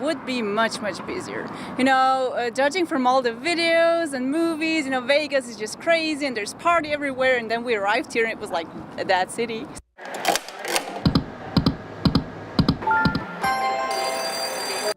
would be much, much busier. Judging from all the videos and movies, Vegas is just crazy and there's party everywhere. And then we arrived here and it was like that city.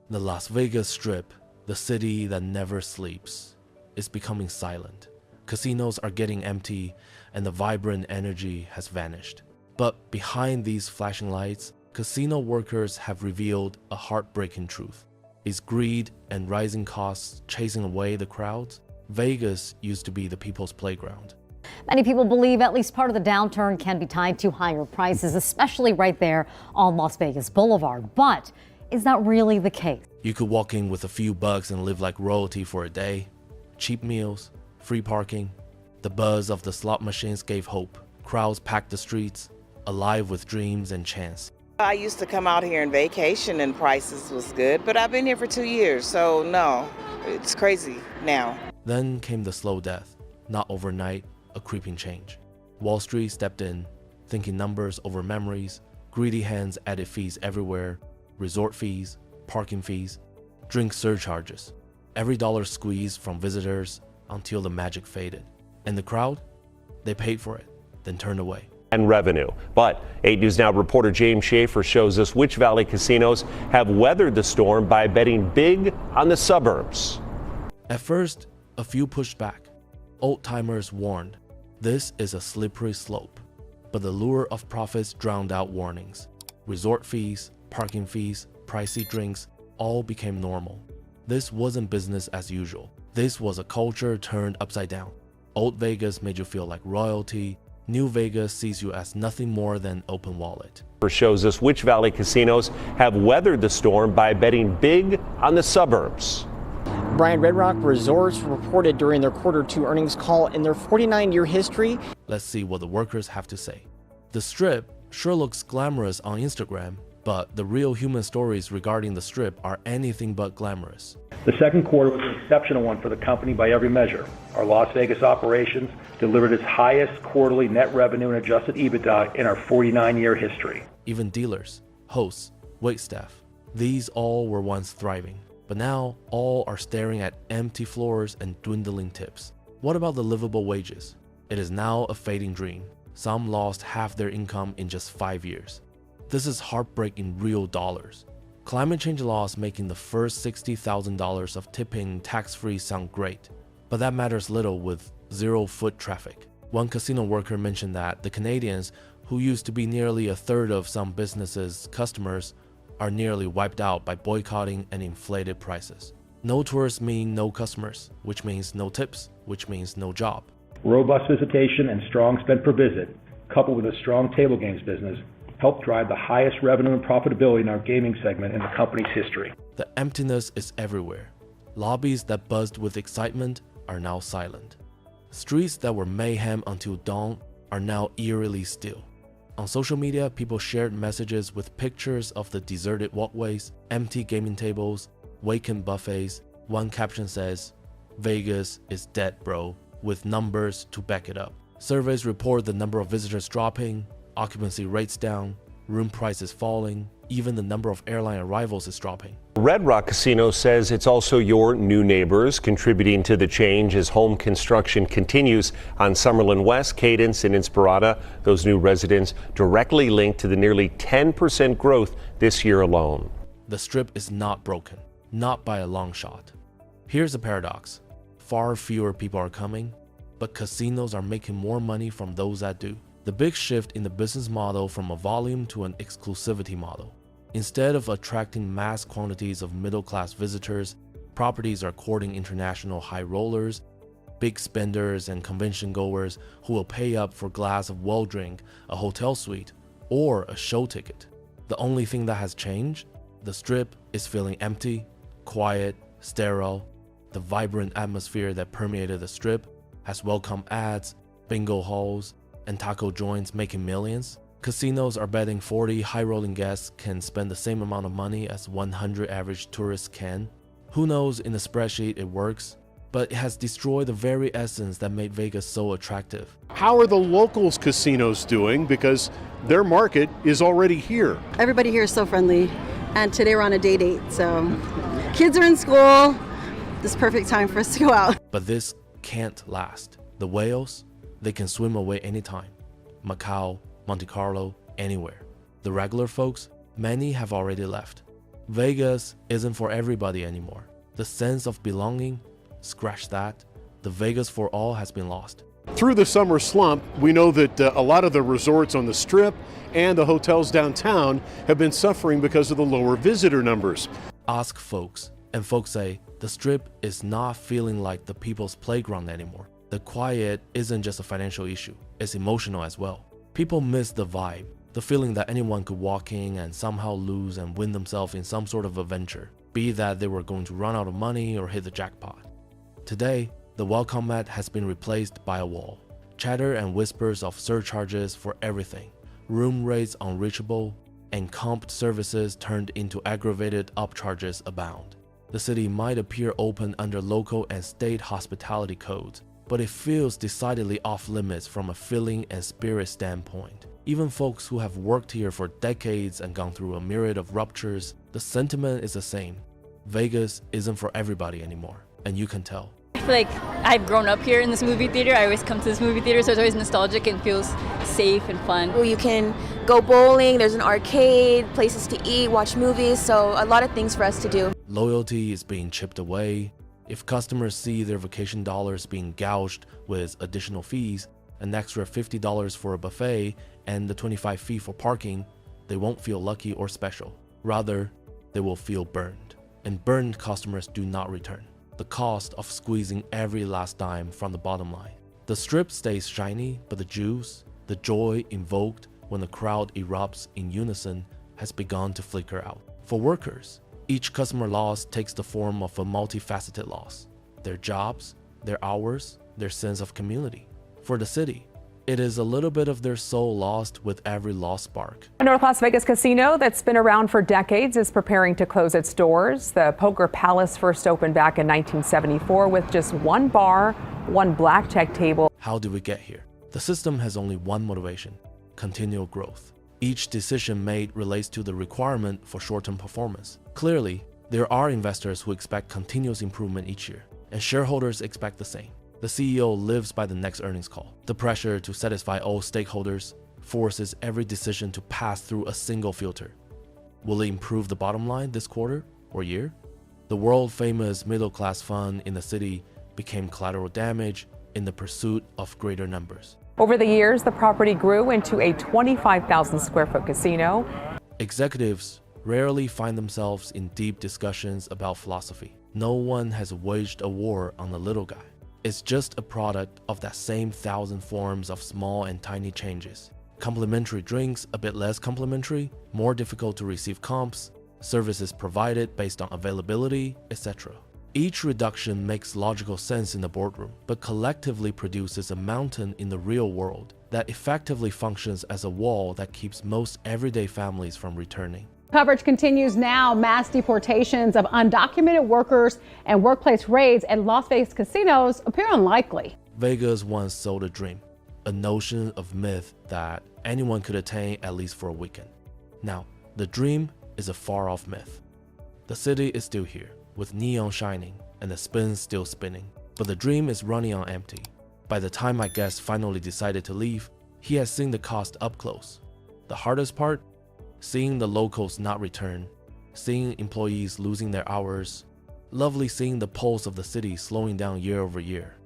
The Las Vegas Strip, the city that never sleeps, is becoming silent. Casinos are getting empty and the vibrant energy has vanished. But behind these flashing lights, casino workers have revealed a heartbreaking truth. Is greed and rising costs chasing away the crowds? Vegas used to be the people's playground. Many people believe at least part of the downturn can be tied to higher prices, especially right there on Las Vegas Boulevard. But is that really the case? You could walk in with a few bucks and live like royalty for a day. Cheap meals, free parking. The buzz of the slot machines gave hope. Crowds packed the streets, alive with dreams and chance. I used to come out here and vacation and prices was good, but I've been here for 2 years, so no, it's crazy now. Then came the slow death, not overnight, a creeping change. Wall Street stepped in, thinking numbers over memories. Greedy hands added fees everywhere, resort fees, parking fees, drink surcharges. Every dollar squeezed from visitors until the magic faded. And the crowd? They paid for it, then turned away. And revenue. But 8 News Now reporter James Schaefer shows us which Valley casinos have weathered the storm by betting big on the suburbs. At first, a few pushed back. Old-timers warned, this is a slippery slope. But the lure of profits drowned out warnings. Resort fees, parking fees, pricey drinks, all became normal. This wasn't business as usual. This was a culture turned upside down. Old Vegas made you feel like royalty. New Vegas sees you as nothing more than open wallet. Shows us which Valley casinos have weathered the storm by betting big on the suburbs. Brian, Red Rock Resorts reported during their Q2 earnings call in their 49-year history. Let's see what the workers have to say. The Strip sure looks glamorous on Instagram, but the real human stories regarding the Strip are anything but glamorous. The Q2 was an exceptional one for the company by every measure. Our Las Vegas operations delivered its highest quarterly net revenue and adjusted EBITDA in our 49-year history. Even dealers, hosts, waitstaff, these all were once thriving. But now, all are staring at empty floors and dwindling tips. What about the livable wages? It is now a fading dream. Some lost half their income in just 5 years. This is heartbreak in real dollars. Climate change laws making the first $60,000 of tipping tax-free sound great, but that matters little with zero foot traffic. One casino worker mentioned that the Canadians, who used to be nearly a third of some businesses' customers, are nearly wiped out by boycotting and inflated prices. No tourists mean no customers, which means no tips, which means no job. Robust visitation and strong spend per visit, coupled with a strong table games business, helped drive the highest revenue and profitability in our gaming segment in the company's history. The emptiness is everywhere. Lobbies that buzzed with excitement are now silent. Streets that were mayhem until dawn are now eerily still. On social media, people shared messages with pictures of the deserted walkways, empty gaming tables, vacant buffets. One caption says, "Vegas is dead, bro," with numbers to back it up. Surveys report the number of visitors dropping, occupancy rates down, room prices falling, even the number of airline arrivals is dropping. Red Rock Casino says it's also your new neighbors contributing to the change as home construction continues on Summerlin West, Cadence, and Inspirada. Those new residents directly linked to the nearly 10% growth this year alone. The Strip is not broken, not by a long shot. Here's a paradox. Far fewer people are coming, but casinos are making more money from those that do. The big shift in the business model from a volume to an exclusivity model. Instead of attracting mass quantities of middle-class visitors, properties are courting international high rollers, big spenders and convention goers who will pay up for a glass of well drink, a hotel suite, or a show ticket. The only thing that has changed? The Strip is feeling empty, quiet, sterile. The vibrant atmosphere that permeated the Strip has welcomed ads, bingo halls, and taco joints making millions. Casinos are betting 40 high-rolling guests can spend the same amount of money as 100 average tourists can. Who knows, in the spreadsheet it works, but it has destroyed the very essence that made Vegas so attractive. How are the locals casinos doing? Because their market is already here. Everybody here is so friendly. and today we're on a day date. So kids are in school. This is perfect time for us to go out. But this can't last. The whales, they can swim away anytime. Macau, Monte Carlo, anywhere. The regular folks, many have already left. Vegas isn't for everybody anymore. The sense of belonging, scratch that. The Vegas for all has been lost. Through the summer slump, we know that a lot of the resorts on the Strip and the hotels downtown have been suffering because of the lower visitor numbers. Ask folks, and folks say the Strip is not feeling like the people's playground anymore. The quiet isn't just a financial issue, it's emotional as well. People miss the vibe, the feeling that anyone could walk in and somehow lose and win themselves in some sort of adventure, be that they were going to run out of money or hit the jackpot. Today, the welcome mat has been replaced by a wall. Chatter and whispers of surcharges for everything, room rates unreachable, and comped services turned into aggravated upcharges abound. The city might appear open under local and state hospitality codes, but it feels decidedly off limits from a feeling and spirit standpoint. Even folks who have worked here for decades and gone through a myriad of ruptures, the sentiment is the same. Vegas isn't for everybody anymore, and you can tell. I feel like I've grown up here in this movie theater. I always come to this movie theater, so it's always nostalgic and feels safe and fun. Well, you can go bowling, there's an arcade, places to eat, watch movies, so a lot of things for us to do. Loyalty is being chipped away. If customers see their vacation dollars being gouged with additional fees, an extra $50 for a buffet, and the $25 fee for parking, they won't feel lucky or special. Rather, they will feel burned. And burned customers do not return. The cost of squeezing every last dime from the bottom line. The Strip stays shiny, but the juice, the joy invoked when the crowd erupts in unison, has begun to flicker out. For workers, each customer loss takes the form of a multifaceted loss. Their jobs, their hours, their sense of community. For the city, it is a little bit of their soul lost with every lost spark. A North Las Vegas casino that's been around for decades is preparing to close its doors. The Poker Palace first opened back in 1974 with just one bar, one blackjack table. How did we get here? The system has only one motivation: continual growth. Each decision made relates to the requirement for short-term performance. Clearly, there are investors who expect continuous improvement each year, and shareholders expect the same. The CEO lives by the next earnings call. The pressure to satisfy all stakeholders forces every decision to pass through a single filter. Will it improve the bottom line this quarter or year? The world-famous middle-class fund in the city became collateral damage in the pursuit of greater numbers. Over the years, the property grew into a 25,000 square foot casino. Executives rarely find themselves in deep discussions about philosophy. No one has waged a war on the little guy. It's just a product of that same 1,000 forms of small and tiny changes. Complimentary drinks a bit less complimentary, more difficult to receive comps, services provided based on availability, etc. Each reduction makes logical sense in the boardroom, but collectively produces a mountain in the real world that effectively functions as a wall that keeps most everyday families from returning. Coverage continues now. Mass deportations of undocumented workers and workplace raids at Las Vegas casinos appear unlikely. Vegas once sold a dream, a notion of myth that anyone could attain at least for a weekend. Now, the dream is a far-off myth. The city is still here, with neon shining and the spins still spinning, but the dream is running on empty. By the time my guest finally decided to leave, he has seen the cost up close. The hardest part? Seeing the locals not return, seeing employees losing their hours, lovely seeing the pulse of the city slowing down year over year.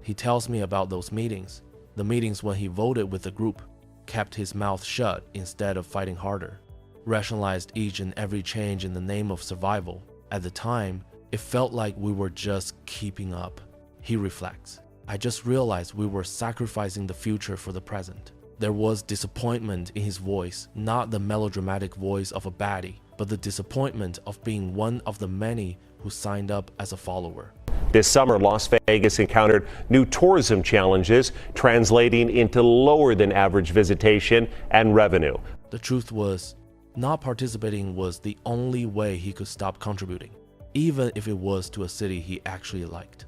He tells me about those meetings, the meetings when he voted with the group, kept his mouth shut instead of fighting harder, rationalized each and every change in the name of survival. At the time, it felt like we were just keeping up. He reflects, I just realized we were sacrificing the future for the present. There was disappointment in his voice, not the melodramatic voice of a baddie, but the disappointment of being one of the many who signed up as a follower. This summer, Las Vegas encountered new tourism challenges, translating into lower than average visitation and revenue. The truth was, not participating was the only way he could stop contributing, even if it was to a city he actually liked.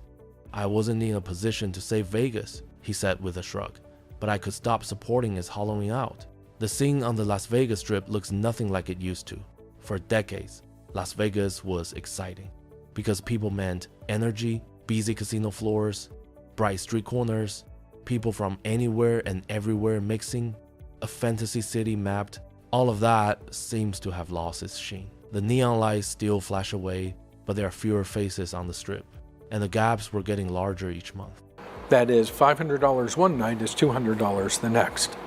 I wasn't in a position to save Vegas, he said with a shrug, but I could stop supporting its hollowing out. The scene on the Las Vegas Strip looks nothing like it used to. For decades, Las Vegas was exciting because people meant energy, busy casino floors, bright street corners, people from anywhere and everywhere mixing, a fantasy city mapped. All of that seems to have lost its sheen. The neon lights still flash away, but there are fewer faces on the strip, and the gaps were getting larger each month. That is, $500 one night is $200 the next.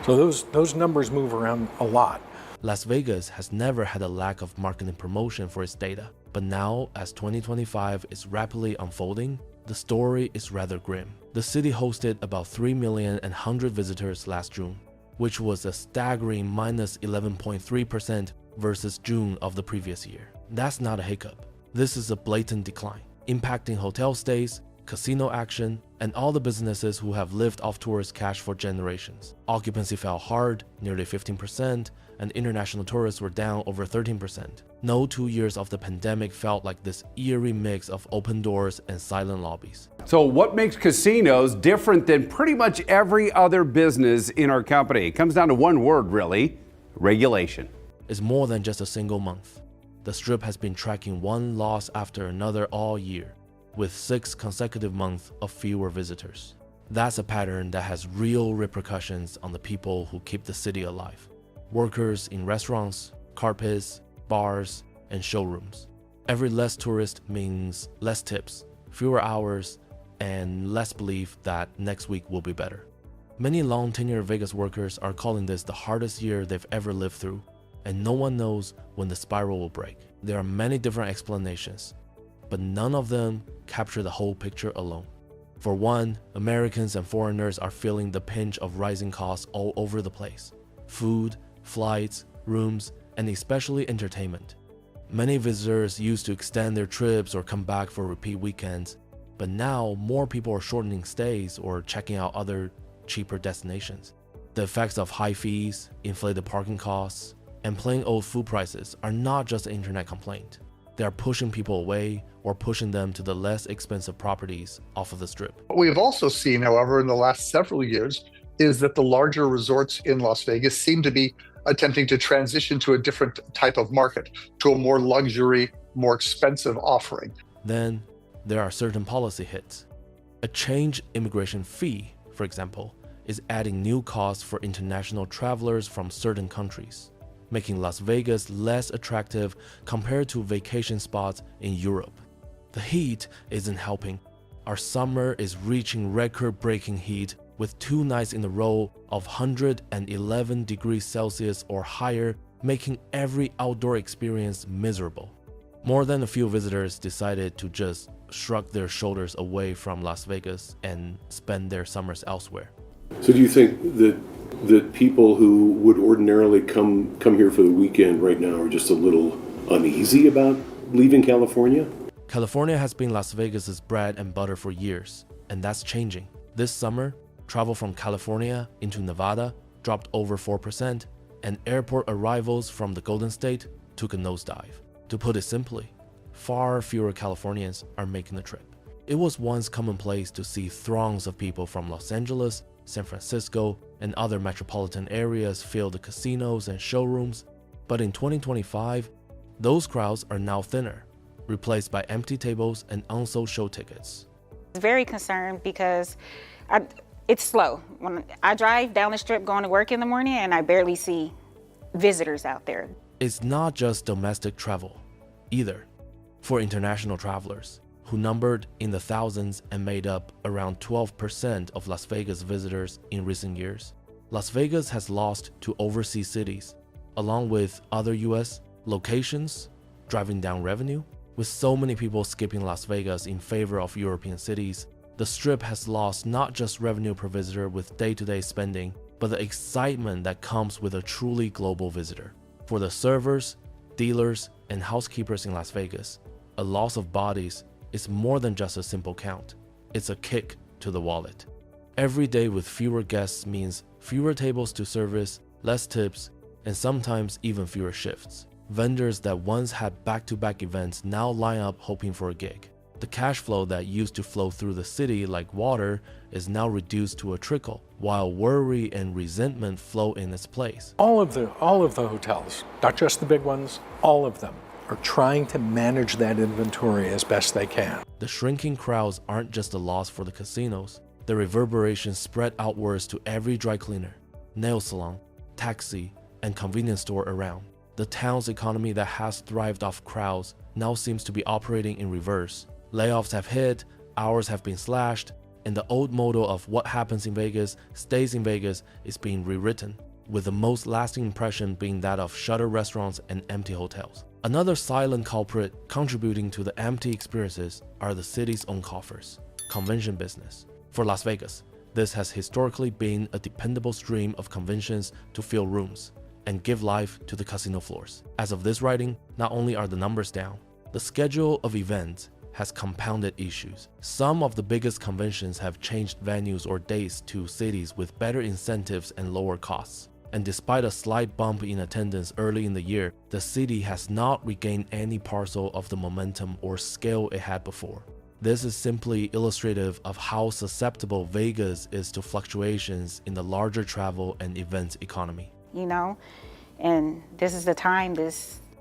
So those numbers move around a lot. Las Vegas has never had a lack of marketing promotion for its data, but now, as 2025 is rapidly unfolding, the story is rather grim. The city hosted about 3,100,000 visitors last June, which was a staggering minus 11.3% versus June of the previous year. That's not a hiccup. This is a blatant decline, impacting hotel stays, casino action, and all the businesses who have lived off tourist cash for generations. Occupancy fell hard, nearly 15%, and international tourists were down over 13%. No 2 years of the pandemic felt like this eerie mix of open doors and silent lobbies. So what makes casinos different than pretty much every other business in our company? It comes down to one word, really: regulation. It's more than just a single month. The Strip has been tracking one loss after another all year, with 6 consecutive months of fewer visitors. That's a pattern that has real repercussions on the people who keep the city alive. Workers in restaurants, carpets, bars, and showrooms. Every less tourist means less tips, fewer hours, and less belief that next week will be better. Many long-tenured Vegas workers are calling this the hardest year they've ever lived through, and no one knows when the spiral will break. There are many different explanations, but none of them capture the whole picture alone. For one, Americans and foreigners are feeling the pinch of rising costs all over the place. Food, flights, rooms, and especially entertainment. Many visitors used to extend their trips or come back for repeat weekends, but now more people are shortening stays or checking out other cheaper destinations. The effects of high fees, inflated parking costs, and plain old food prices are not just an internet complaint. They are pushing people away or pushing them to the less expensive properties off of the Strip. What we have also seen, however, in the last several years is that the larger resorts in Las Vegas seem to be attempting to transition to a different type of market, to a more luxury, more expensive offering. Then there are certain policy hits. A change immigration fee, for example, is adding new costs for international travelers from certain countries, making Las Vegas less attractive compared to vacation spots in Europe. The heat isn't helping. Our summer is reaching record-breaking heat with 2 nights in a row of 111 degrees Celsius or higher, making every outdoor experience miserable. More than a few visitors decided to just shrug their shoulders away from Las Vegas and spend their summers elsewhere. So do you think that people who would ordinarily come here for the weekend right now are just a little uneasy about leaving California? California has been Las Vegas's bread and butter for years, and that's changing. This summer, travel from California into Nevada dropped over 4%, and airport arrivals from the Golden State took a nosedive. To put it simply, far fewer Californians are making the trip. It was once commonplace to see throngs of people from Los Angeles, San Francisco, and other metropolitan areas fill the casinos and showrooms, but in 2025, those crowds are now thinner, replaced by empty tables and unsold show tickets. I'm very concerned because it's slow. When I drive down the Strip going to work in the morning and I barely see visitors out there. It's not just domestic travel either. For international travelers, who numbered in the thousands and made up around 12% of Las Vegas visitors in recent years, Las Vegas has lost to overseas cities, along with other US locations, driving down revenue. With so many people skipping Las Vegas in favor of European cities, the Strip has lost not just revenue per visitor with day-to-day spending, but the excitement that comes with a truly global visitor. For the servers, dealers, and housekeepers in Las Vegas, a loss of bodies is more than just a simple count. It's a kick to the wallet. Every day with fewer guests means fewer tables to service, less tips, and sometimes even fewer shifts. Vendors that once had back-to-back events now line up hoping for a gig. The cash flow that used to flow through the city like water is now reduced to a trickle, while worry and resentment flow in its place. All of the hotels, not just the big ones, all of them are trying to manage that inventory as best they can. The shrinking crowds aren't just a loss for the casinos. The reverberations spread outwards to every dry cleaner, nail salon, taxi, and convenience store around. The town's economy that has thrived off crowds now seems to be operating in reverse. Layoffs have hit, hours have been slashed, and the old motto of what happens in Vegas stays in Vegas is being rewritten, with the most lasting impression being that of shutter restaurants and empty hotels. Another silent culprit contributing to the empty experiences are the city's own coffers, convention business. For Las Vegas, this has historically been a dependable stream of conventions to fill rooms and give life to the casino floors. As of this writing, not only are the numbers down, the schedule of events has compounded issues. Some of the biggest conventions have changed venues or dates to cities with better incentives and lower costs. And despite a slight bump in attendance early in the year, the city has not regained any parcel of the momentum or scale it had before. This is simply illustrative of how susceptible Vegas is to fluctuations in the larger travel and events economy. You know, and this is the time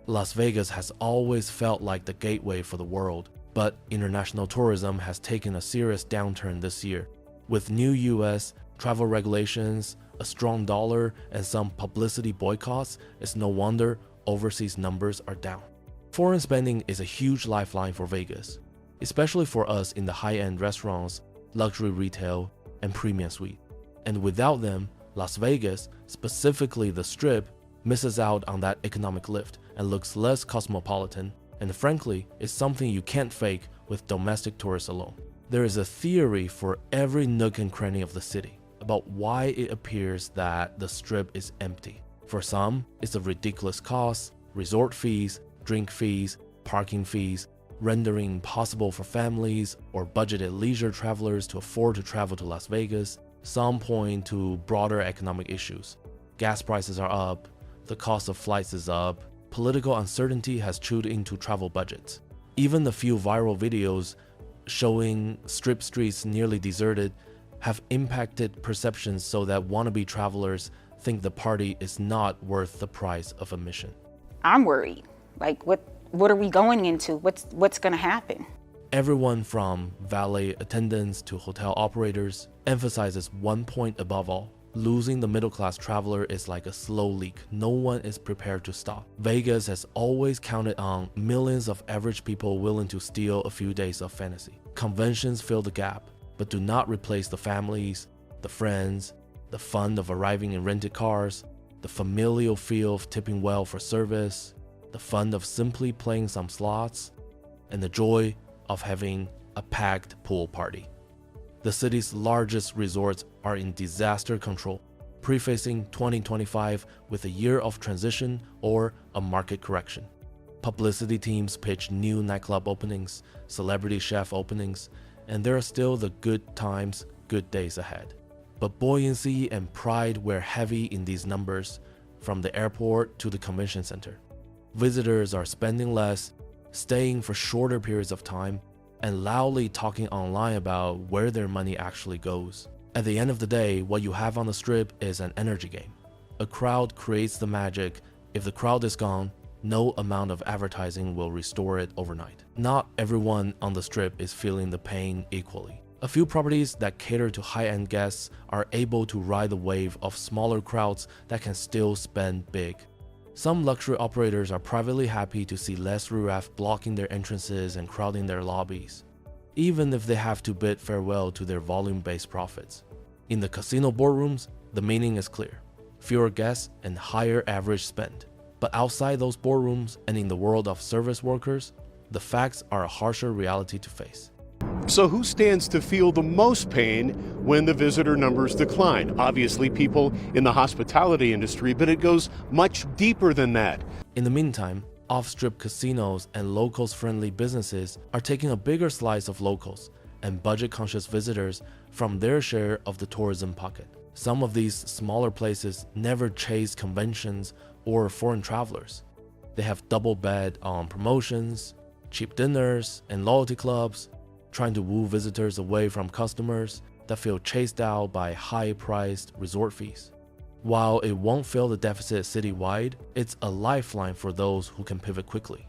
Las Vegas has always felt like the gateway for the world, but international tourism has taken a serious downturn this year. With new US travel regulations, a strong dollar, and some publicity boycotts, it's no wonder overseas numbers are down. Foreign spending is a huge lifeline for Vegas, especially for us in the high-end restaurants, luxury retail, and premium suite. And without them, Las Vegas, specifically the Strip, misses out on that economic lift and looks less cosmopolitan, and frankly, is something you can't fake with domestic tourists alone. There is a theory for every nook and cranny of the city about why it appears that the Strip is empty. For some, it's the ridiculous costs, resort fees, drink fees, parking fees, rendering impossible for families or budgeted leisure travelers to afford to travel to Las Vegas. Some point to broader economic issues. Gas prices are up, the cost of flights is up, political uncertainty has chewed into travel budgets. Even the few viral videos showing Strip streets nearly deserted have impacted perceptions so that wannabe travelers think the party is not worth the price of admission. I'm worried. Like, what are we going into? What's going to happen? Everyone from valet attendants to hotel operators emphasizes one point above all. Losing the middle-class traveler is like a slow leak no one is prepared to stop. Vegas has always counted on millions of average people willing to steal a few days of fantasy. Conventions fill the gap, but do not replace the families, the friends, the fun of arriving in rented cars, the familial feel of tipping well for service, the fun of simply playing some slots, and the joy of having a packed pool party. The city's largest resorts are in disaster control, prefacing 2025 with a year of transition or a market correction. Publicity teams pitch new nightclub openings, celebrity chef openings, and there are still the good times, good days ahead. But buoyancy and pride wear heavy in these numbers, from the airport to the convention center. Visitors are spending less, staying for shorter periods of time, and loudly talking online about where their money actually goes. At the end of the day, what you have on the Strip is an energy game. A crowd creates the magic. If the crowd is gone, no amount of advertising will restore it overnight. Not everyone on the Strip is feeling the pain equally. A few properties that cater to high-end guests are able to ride the wave of smaller crowds that can still spend big. Some luxury operators are privately happy to see less riffraff blocking their entrances and crowding their lobbies, even if they have to bid farewell to their volume-based profits. In the casino boardrooms, the meaning is clear: fewer guests and higher average spend. But outside those boardrooms and in the world of service workers, the facts are a harsher reality to face. So who stands to feel the most pain when the visitor numbers decline? Obviously people in the hospitality industry, but it goes much deeper than that. In the meantime, off-strip casinos and locals-friendly businesses are taking a bigger slice of locals and budget-conscious visitors from their share of the tourism pocket. Some of these smaller places never chase conventions or foreign travelers. They have double bet on promotions, cheap dinners, and loyalty clubs, trying to woo visitors away from customers that feel chased out by high-priced resort fees. While it won't fill the deficit citywide, it's a lifeline for those who can pivot quickly.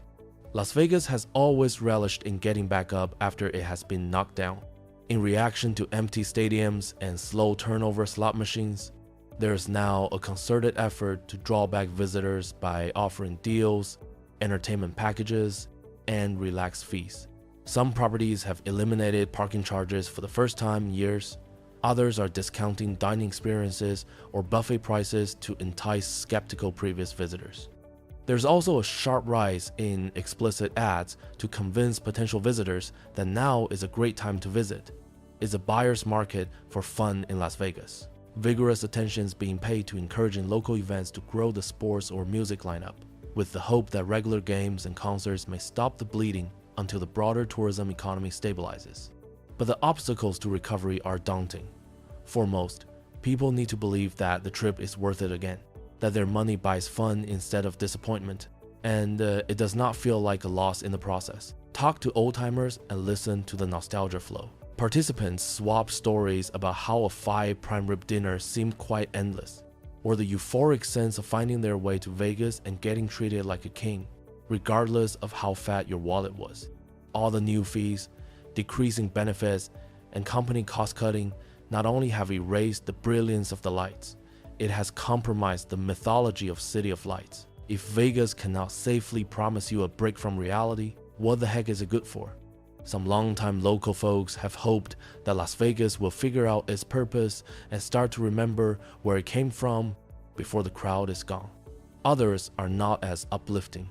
Las Vegas has always relished in getting back up after it has been knocked down. In reaction to empty stadiums and slow turnover slot machines, there is now a concerted effort to draw back visitors by offering deals, entertainment packages, and relaxed fees. Some properties have eliminated parking charges for the first time in years. Others are discounting dining experiences or buffet prices to entice skeptical previous visitors. There's also a sharp rise in explicit ads to convince potential visitors that now is a great time to visit. It's a buyer's market for fun in Las Vegas. Vigorous attention is being paid to encouraging local events to grow the sports or music lineup, with the hope that regular games and concerts may stop the bleeding until the broader tourism economy stabilizes. But the obstacles to recovery are daunting. For most, people need to believe that the trip is worth it again, that their money buys fun instead of disappointment, and it does not feel like a loss in the process. Talk to old-timers and listen to the nostalgia flow. Participants swap stories about how a 5 prime rib dinner seemed quite endless, or the euphoric sense of finding their way to Vegas and getting treated like a king, regardless of how fat your wallet was. All the new fees, decreasing benefits, and company cost-cutting not only have erased the brilliance of the lights, it has compromised the mythology of City of Lights. If Vegas cannot safely promise you a break from reality, what the heck is it good for? Some longtime local folks have hoped that Las Vegas will figure out its purpose and start to remember where it came from before the crowd is gone. Others are not as uplifting,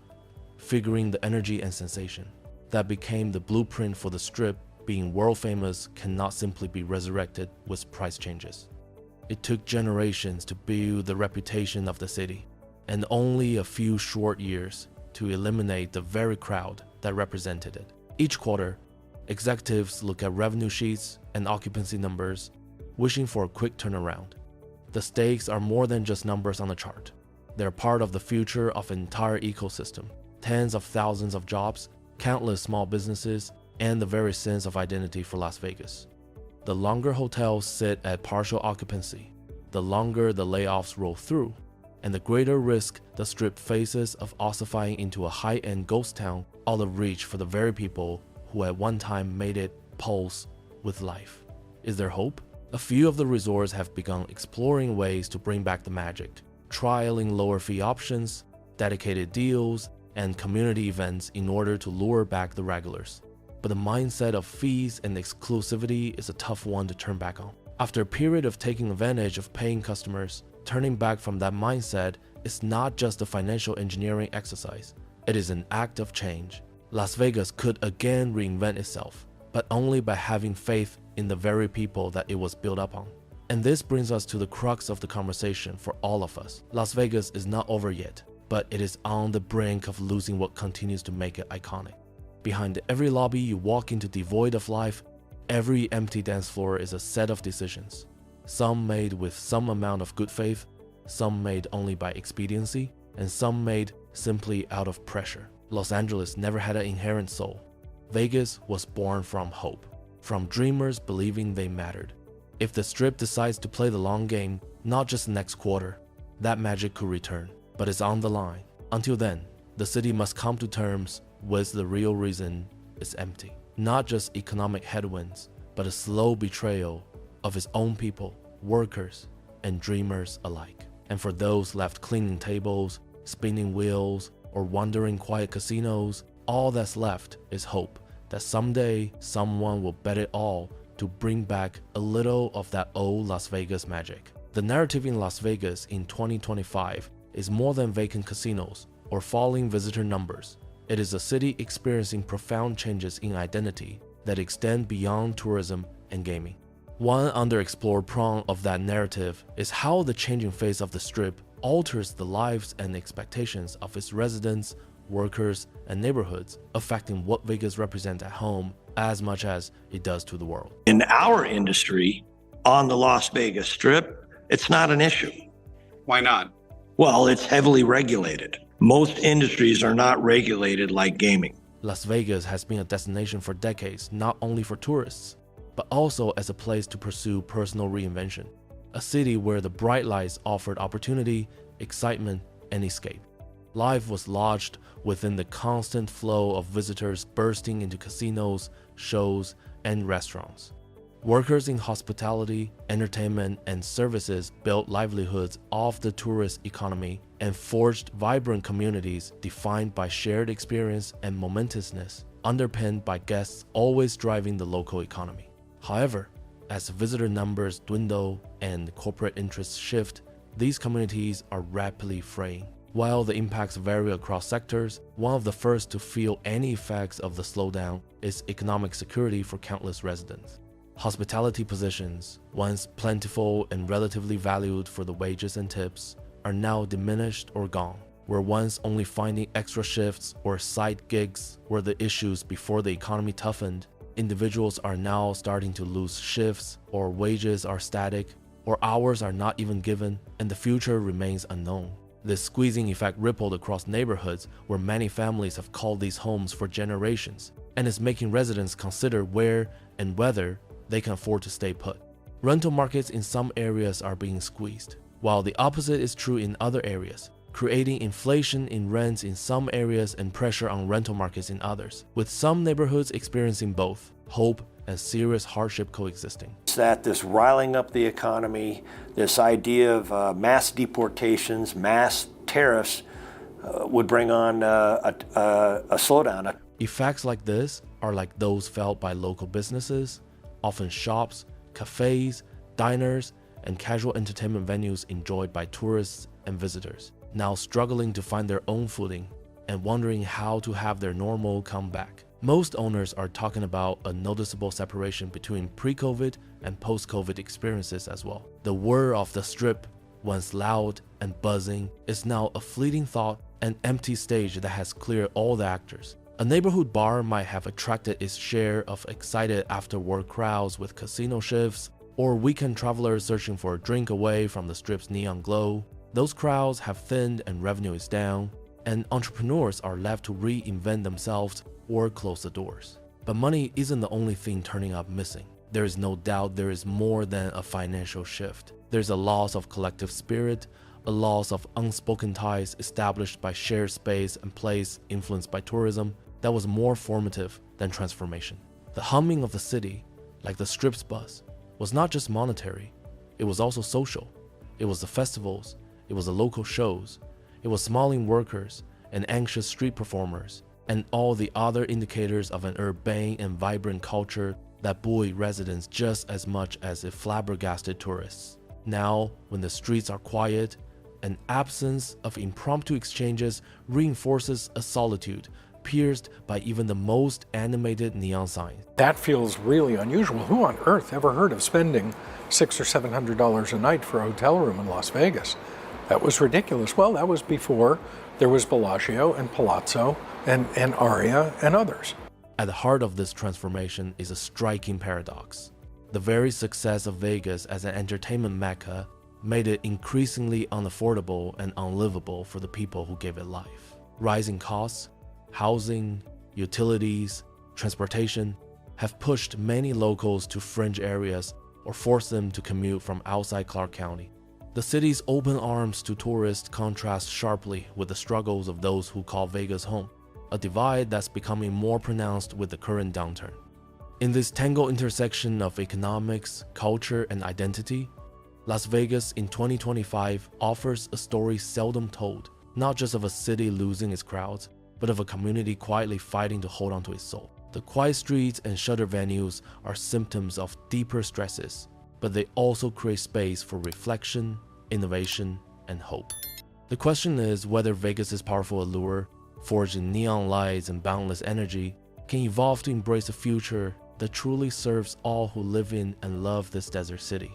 figuring the energy and sensation that became the blueprint for the Strip being world famous cannot simply be resurrected with price changes. It took generations to build the reputation of the city, and only a few short years to eliminate the very crowd that represented it. Each quarter, executives look at revenue sheets and occupancy numbers, wishing for a quick turnaround. The stakes are more than just numbers on the chart. They're part of the future of an entire ecosystem, tens of thousands of jobs, countless small businesses, and the very sense of identity for Las Vegas. The longer hotels sit at partial occupancy, the longer the layoffs roll through, and the greater risk the Strip faces of ossifying into a high-end ghost town out of reach for the very people who at one time made it pulse with life. Is there hope? A few of the resorts have begun exploring ways to bring back the magic, trialing lower fee options, dedicated deals, and community events in order to lure back the regulars. But the mindset of fees and exclusivity is a tough one to turn back on. After a period of taking advantage of paying customers, turning back from that mindset is not just a financial engineering exercise. It is an act of change. Las Vegas could again reinvent itself, but only by having faith in the very people that it was built up on. And this brings us to the crux of the conversation for all of us. Las Vegas is not over yet, but it is on the brink of losing what continues to make it iconic. Behind every lobby you walk into devoid of life, every empty dance floor is a set of decisions. Some made with some amount of good faith, some made only by expediency, and some made simply out of pressure. Los Angeles never had an inherent soul. Vegas was born from hope, from dreamers believing they mattered. If the Strip decides to play the long game, not just the next quarter, that magic could return, but it's on the line. Until then, the city must come to terms with the real reason it's empty. Not just economic headwinds, but a slow betrayal of its own people, workers, and dreamers alike. And for those left cleaning tables, spinning wheels, or wandering quiet casinos, all that's left is hope that someday someone will bet it all to bring back a little of that old Las Vegas magic. The narrative in Las Vegas in 2025 is more than vacant casinos or falling visitor numbers. It is a city experiencing profound changes in identity that extend beyond tourism and gaming. One underexplored prong of that narrative is how the changing face of the Strip alters the lives and expectations of its residents, workers, and neighborhoods, affecting what Vegas represents at home as much as it does to the world. In our industry, on the Las Vegas Strip, it's not an issue. Why not? Well, it's heavily regulated. Most industries are not regulated like gaming. Las Vegas has been a destination for decades, not only for tourists, but also as a place to pursue personal reinvention. A city where the bright lights offered opportunity, excitement, and escape. Life was lodged within the constant flow of visitors bursting into casinos, shows, and restaurants. Workers in hospitality, entertainment, and services built livelihoods off the tourist economy and forged vibrant communities defined by shared experience and momentousness, underpinned by guests always driving the local economy. However, as visitor numbers dwindle and corporate interests shift, these communities are rapidly fraying. While the impacts vary across sectors, one of the first to feel any effects of the slowdown is economic security for countless residents. Hospitality positions, once plentiful and relatively valued for the wages and tips, are now diminished or gone. Where once only finding extra shifts or side gigs were the issues before the economy toughened, individuals are now starting to lose shifts, or wages are static, or hours are not even given, and the future remains unknown. This squeezing effect rippled across neighborhoods where many families have called these homes for generations, and is making residents consider where and whether they can afford to stay put. Rental markets in some areas are being squeezed, while the opposite is true in other areas, creating inflation in rents in some areas and pressure on rental markets in others, with some neighborhoods experiencing both hope and serious hardship coexisting. It's that this riling up the economy, this idea of mass deportations, mass tariffs would bring on a slowdown. Effects like this are like those felt by local businesses, often shops, cafes, diners, and casual entertainment venues enjoyed by tourists and visitors, now struggling to find their own footing and wondering how to have their normal come back. Most owners are talking about a noticeable separation between pre-COVID and post-COVID experiences as well. The whir of the strip, once loud and buzzing, is now a fleeting thought, an empty stage that has cleared all the actors. A neighborhood bar might have attracted its share of excited after-work crowds with casino shifts, or weekend travelers searching for a drink away from the strip's neon glow. Those crowds have thinned and revenue is down, and entrepreneurs are left to reinvent themselves or close the doors. But money isn't the only thing turning up missing. There is no doubt there is more than a financial shift. There's a loss of collective spirit, a loss of unspoken ties established by shared space and place influenced by tourism that was more formative than transformation. The humming of the city, like the strip's buzz, was not just monetary, it was also social. It was the festivals, it was the local shows, it was smiling workers and anxious street performers, and all the other indicators of an urbane and vibrant culture that buoy residents just as much as it flabbergasted tourists. Now, when the streets are quiet, an absence of impromptu exchanges reinforces a solitude pierced by even the most animated neon signs. That feels really unusual. Who on earth ever heard of spending $600 or $700 a night for a hotel room in Las Vegas? That was ridiculous. Well, that was before there was Bellagio and Palazzo and Aria and others. At the heart of this transformation is a striking paradox. The very success of Vegas as an entertainment mecca made it increasingly unaffordable and unlivable for the people who gave it life. Rising costs, housing, utilities, transportation have pushed many locals to fringe areas or forced them to commute from outside Clark County. The city's open arms to tourists contrast sharply with the struggles of those who call Vegas home, a divide that's becoming more pronounced with the current downturn. In this tangled intersection of economics, culture, and identity, Las Vegas in 2025 offers a story seldom told, not just of a city losing its crowds, but of a community quietly fighting to hold on to its soul. The quiet streets and shuttered venues are symptoms of deeper stresses, but they also create space for reflection, innovation, and hope. The question is whether Vegas's powerful allure, forged in neon lights and boundless energy, can evolve to embrace a future that truly serves all who live in and love this desert city.